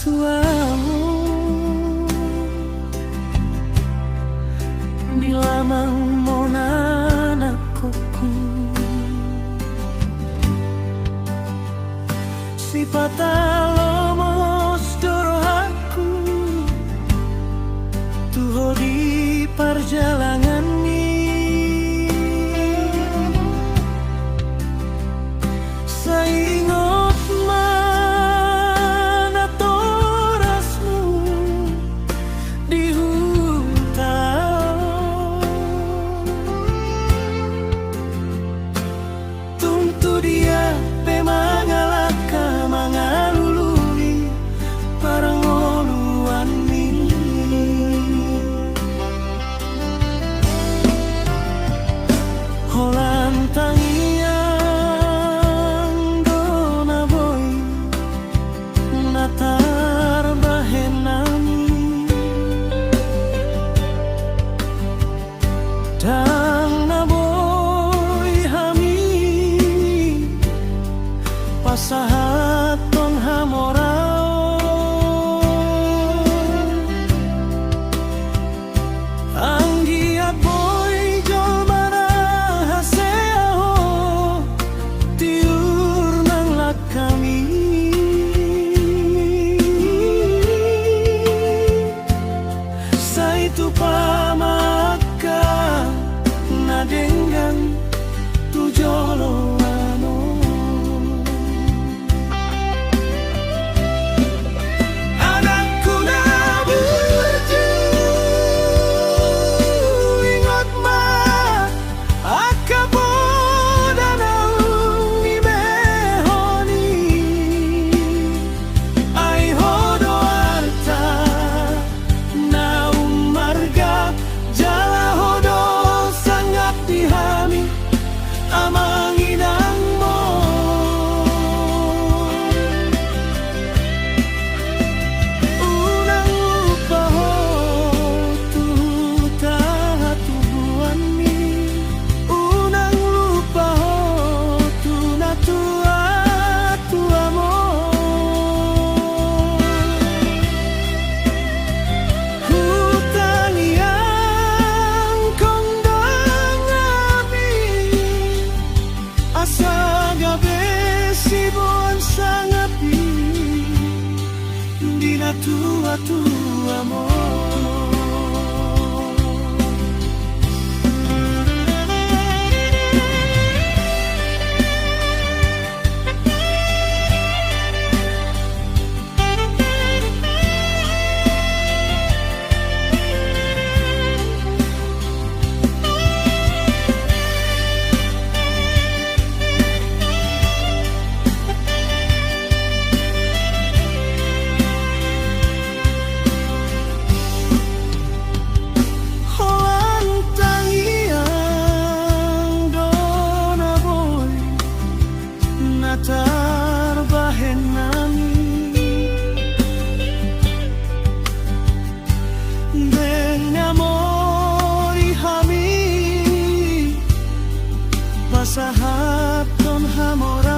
tuamu bila mangmona nakoku si patalomos dorohaku tuho di perjalanan ni saingot mana torasmu di hutan tuntu dia pemangalaka mangalului parangoluan ini holantang yang dona boy natar bahenami dang na boy hami pasahat tong hamorao ang giat boy jol mana haseaho tiur nang lakami sa itu pamaka na denggan tujolo tua amor. Sahab ton hamora